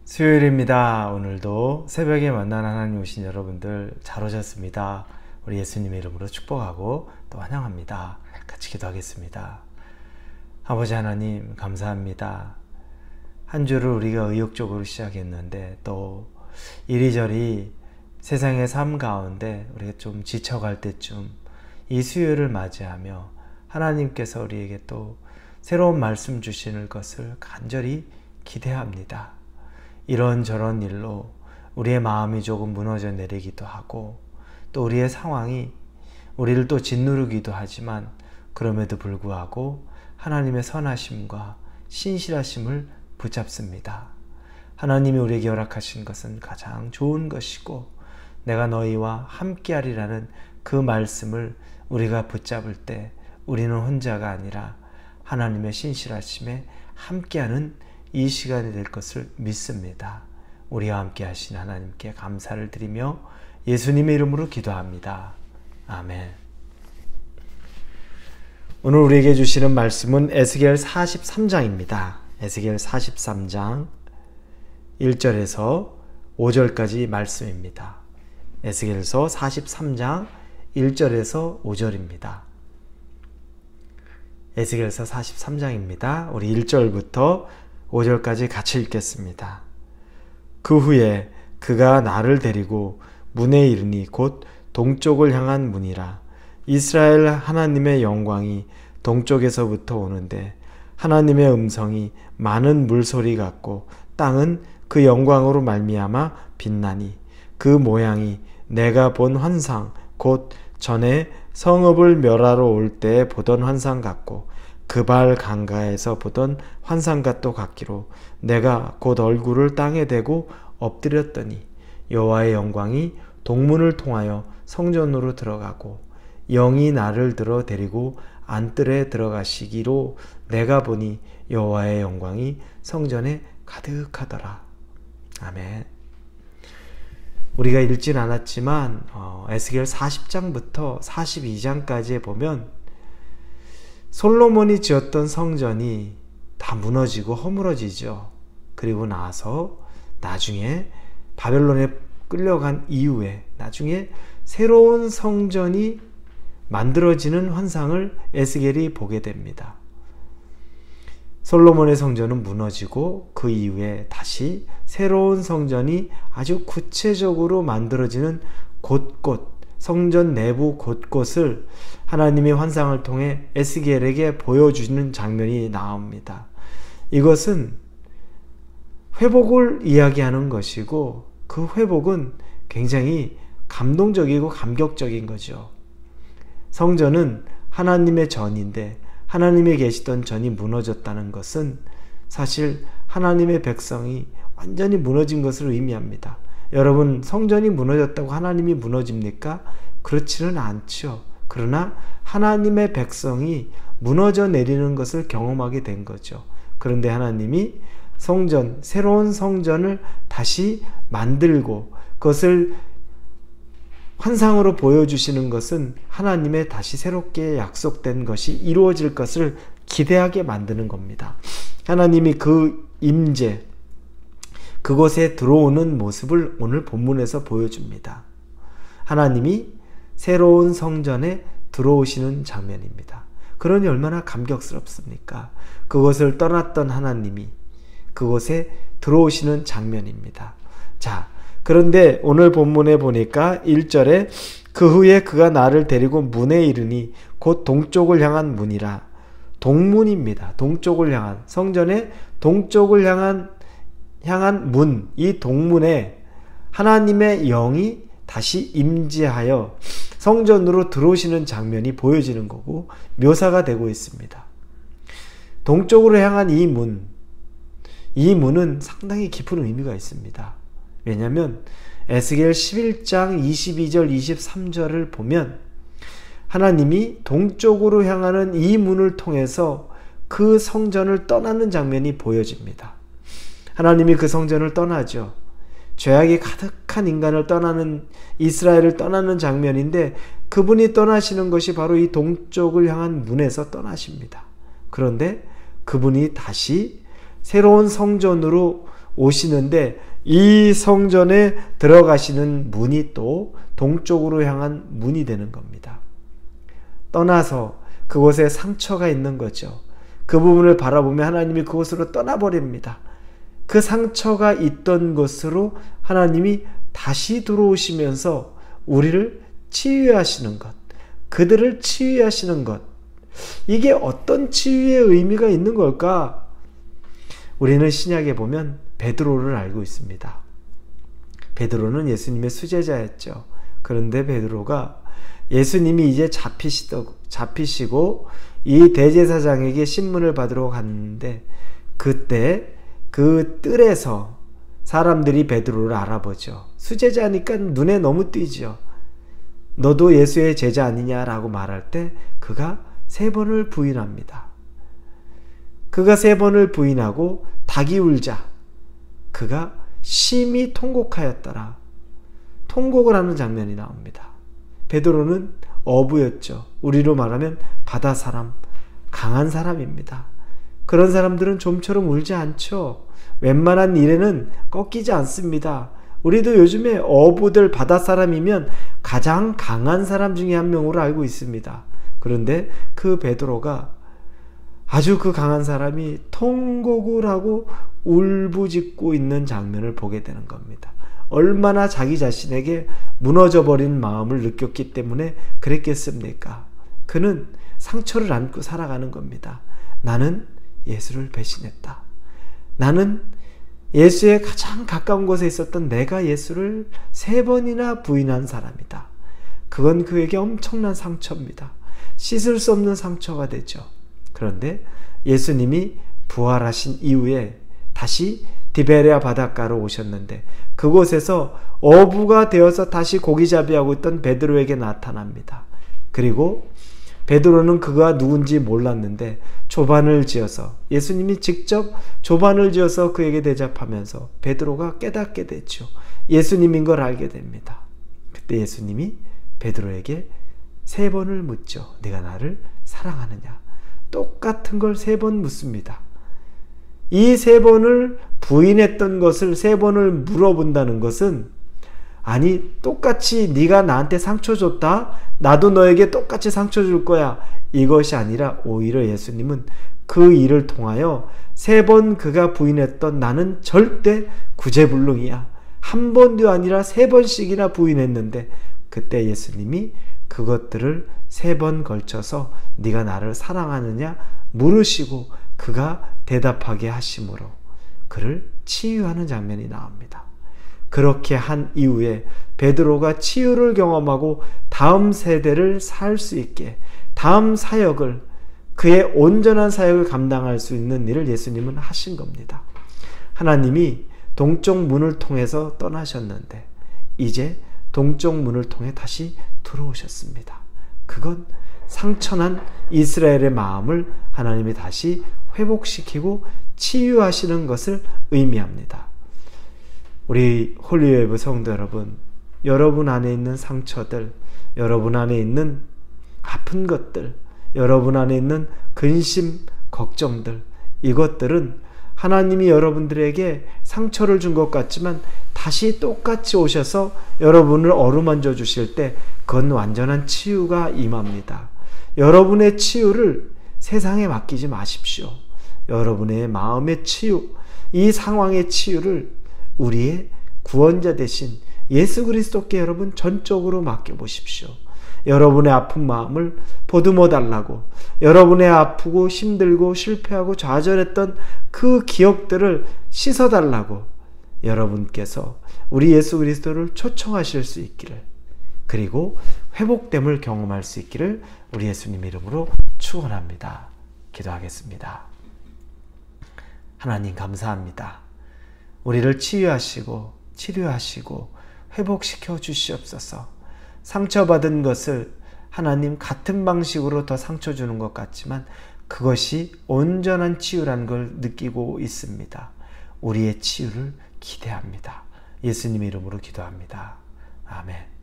수요일입니다. 오늘도 새벽에 만난 하나님 오신 여러분들 잘 오셨습니다. 우리 예수님의 이름으로 축복하고 또 환영합니다. 같이 기도하겠습니다. 아버지 하나님 감사합니다. 한 주를 우리가 의욕적으로 시작했는데 또 이리저리 세상의 삶 가운데 우리가 좀 지쳐갈 때쯤 이 수요일을 맞이하며 하나님께서 우리에게 또 새로운 말씀 주시는 것을 간절히 기대합니다. 이런저런 일로 우리의 마음이 조금 무너져 내리기도 하고 또 우리의 상황이 우리를 또 짓누르기도 하지만 그럼에도 불구하고 하나님의 선하심과 신실하심을 붙잡습니다. 하나님이 우리에게 허락하신 것은 가장 좋은 것이고 내가 너희와 함께하리라는 그 말씀을 우리가 붙잡을 때 우리는 혼자가 아니라 하나님의 신실하심에 함께하는 이 시간이 될 것을 믿습니다. 우리와 함께 하신 하나님께 감사를 드리며 예수님의 이름으로 기도합니다. 아멘. 오늘 우리에게 주시는 말씀은 에스겔 43장입니다. 에스겔 43장 1절에서 5절까지 말씀입니다. 에스겔서 43장 1절에서 5절입니다. 에스겔서 43장입니다. 우리 1절부터 5절까지 같이 읽겠습니다. 그 후에 그가 나를 데리고 문에 이르니 곧 동쪽을 향한 문이라. 이스라엘 하나님의 영광이 동쪽에서부터 오는데 하나님의 음성이 많은 물소리 같고 땅은 그 영광으로 말미암아 빛나니 그 모양이 내가 본 환상 곧 전에 성읍을 멸하러 올 때 보던 환상 같고 그발 강가에서 보던 환상과 같기로 내가 곧 얼굴을 땅에 대고 엎드렸더니 여호와의 영광이 동문을 통하여 성전으로 들어가고 영이 나를 들어 데리고 안뜰에 들어가시기로 내가 보니 여호와의 영광이 성전에 가득하더라. 아멘. 우리가 읽진 않았지만 에스겔 40장부터 42장까지에 보면 솔로몬이 지었던 성전이 다 무너지고 허물어지죠. 그리고 나서 나중에 바벨론에 끌려간 이후에 나중에 새로운 성전이 만들어지는 환상을 에스겔이 보게 됩니다. 솔로몬의 성전은 무너지고 그 이후에 다시 새로운 성전이 아주 구체적으로 만들어지는 곳곳 성전 내부 곳곳을 하나님의 환상을 통해 에스겔에게 보여주는 장면이 나옵니다. 이것은 회복을 이야기하는 것이고 그 회복은 굉장히 감동적이고 감격적인 거죠. 성전은 하나님의 전인데 하나님이 계시던 전이 무너졌다는 것은 사실 하나님의 백성이 완전히 무너진 것을 의미합니다. 여러분, 성전이 무너졌다고 하나님이 무너집니까? 그렇지는 않죠. 그러나 하나님의 백성이 무너져 내리는 것을 경험하게 된 거죠. 그런데 하나님이 성전, 새로운 성전을 다시 만들고 그것을 환상으로 보여주시는 것은 하나님의 다시 새롭게 약속된 것이 이루어질 것을 기대하게 만드는 겁니다. 하나님이 그 임재, 그곳에 들어오는 모습을 오늘 본문에서 보여줍니다. 하나님이 새로운 성전에 들어오시는 장면입니다. 그러니 얼마나 감격스럽습니까? 그곳을 떠났던 하나님이 그곳에 들어오시는 장면입니다. 자, 그런데 오늘 본문에 보니까 1절에 그 후에 그가 나를 데리고 문에 이르니 곧 동쪽을 향한 문이라. 동문입니다. 동쪽을 향한, 성전의 동쪽을 향한 문, 이 동문에 하나님의 영이 다시 임재하여 성전으로 들어오시는 장면이 보여지는 거고 묘사가 되고 있습니다. 동쪽으로 향한 이 문은 상당히 깊은 의미가 있습니다. 왜냐하면 에스겔 11장 22절 23절을 보면 하나님이 동쪽으로 향하는 이 문을 통해서 그 성전을 떠나는 장면이 보여집니다. 하나님이 그 성전을 떠나죠. 죄악이 가득한 인간을 떠나는, 이스라엘을 떠나는 장면인데 그분이 떠나시는 것이 바로 이 동쪽을 향한 문에서 떠나십니다. 그런데 그분이 다시 새로운 성전으로 오시는데 이 성전에 들어가시는 문이 또 동쪽으로 향한 문이 되는 겁니다. 떠나서 그곳에 상처가 있는 거죠. 그 부분을 바라보며 하나님이 그곳으로 떠나버립니다. 그 상처가 있던 곳으로 하나님이 다시 들어오시면서 우리를 치유하시는 것, 그들을 치유하시는 것, 이게 어떤 치유의 의미가 있는 걸까? 우리는 신약에 보면 베드로를 알고 있습니다. 베드로는 예수님의 수제자였죠. 그런데 베드로가 예수님이 이제 잡히시고 이 대제사장에게 신문을 받으러 갔는데 그때 그 뜰에서 사람들이 베드로를 알아보죠. 수제자니까 눈에 너무 띄죠. 너도 예수의 제자 아니냐라고 말할 때 그가 3번을 부인합니다. 그가 3번을 부인하고 닭이 울자 그가 심히 통곡하였더라. 통곡을 하는 장면이 나옵니다. 베드로는 어부였죠. 우리로 말하면 바다 사람, 강한 사람입니다. 그런 사람들은 좀처럼 울지 않죠. 웬만한 일에는 꺾이지 않습니다. 우리도 요즘에 어부들 바다 사람이면 가장 강한 사람 중에 한 명으로 알고 있습니다. 그런데 그 베드로가 아주 그 강한 사람이 통곡을 하고 울부짖고 있는 장면을 보게 되는 겁니다. 얼마나 자기 자신에게 무너져버린 마음을 느꼈기 때문에 그랬겠습니까? 그는 상처를 안고 살아가는 겁니다. 나는 예수를 배신했다. 나는 예수의 가장 가까운 곳에 있었던 내가 예수를 3번이나 부인한 사람이다. 그건 그에게 엄청난 상처입니다. 씻을 수 없는 상처가 되죠. 그런데 예수님이 부활하신 이후에 다시 디베레아 바닷가로 오셨는데 그곳에서 어부가 되어서 다시 고기잡이하고 있던 베드로에게 나타납니다. 그리고 베드로는 그가 누군지 몰랐는데 조반을 지어서 예수님이 직접 조반을 지어서 그에게 대접하면서 베드로가 깨닫게 됐죠. 예수님인 걸 알게 됩니다. 그때 예수님이 베드로에게 3번을 묻죠. 네가 나를 사랑하느냐? 똑같은 걸 3번 묻습니다. 이 3번을 부인했던 것을 3번을 물어본다는 것은 아니 똑같이 네가 나한테 상처 줬다? 나도 너에게 똑같이 상처 줄 거야. 이것이 아니라 오히려 예수님은 그 일을 통하여 3번 그가 부인했던 나는 절대 구제불능이야. 한 번도 아니라 3번씩이나 부인했는데 그때 예수님이 그것들을 3번 걸쳐서 네가 나를 사랑하느냐 물으시고 그가 대답하게 하심으로 그를 치유하는 장면이 나옵니다. 그렇게 한 이후에 베드로가 치유를 경험하고 다음 세대를 살 수 있게 다음 사역을 그의 온전한 사역을 감당할 수 있는 일을 예수님은 하신 겁니다. 하나님이 동쪽 문을 통해서 떠나셨는데 이제 동쪽 문을 통해 다시 들어오셨습니다. 그건 상처난 이스라엘의 마음을 하나님이 다시 회복시키고 치유하시는 것을 의미합니다. 우리 홀리웨이브 성도 여러분, 여러분 안에 있는 상처들, 여러분 안에 있는 아픈 것들, 여러분 안에 있는 근심, 걱정들, 이것들은 하나님이 여러분들에게 상처를 준 것 같지만 다시 똑같이 오셔서 여러분을 어루만져 주실 때 그건 완전한 치유가 임합니다. 여러분의 치유를 세상에 맡기지 마십시오. 여러분의 마음의 치유, 이 상황의 치유를 우리의 구원자 되신 예수 그리스도께 여러분 전적으로 맡겨보십시오. 여러분의 아픈 마음을 보듬어 달라고, 여러분의 아프고 힘들고 실패하고 좌절했던 그 기억들을 씻어 달라고 여러분께서 우리 예수 그리스도를 초청하실 수 있기를, 그리고 회복됨을 경험할 수 있기를 우리 예수님 이름으로 축원합니다. 기도하겠습니다. 하나님 감사합니다. 우리를 치유하시고 치료하시고 회복시켜 주시옵소서. 상처받은 것을 하나님 같은 방식으로 더 상처 주는 것 같지만 그것이 온전한 치유라는 걸 느끼고 있습니다. 우리의 치유를 기대합니다. 예수님 이름으로 기도합니다. 아멘.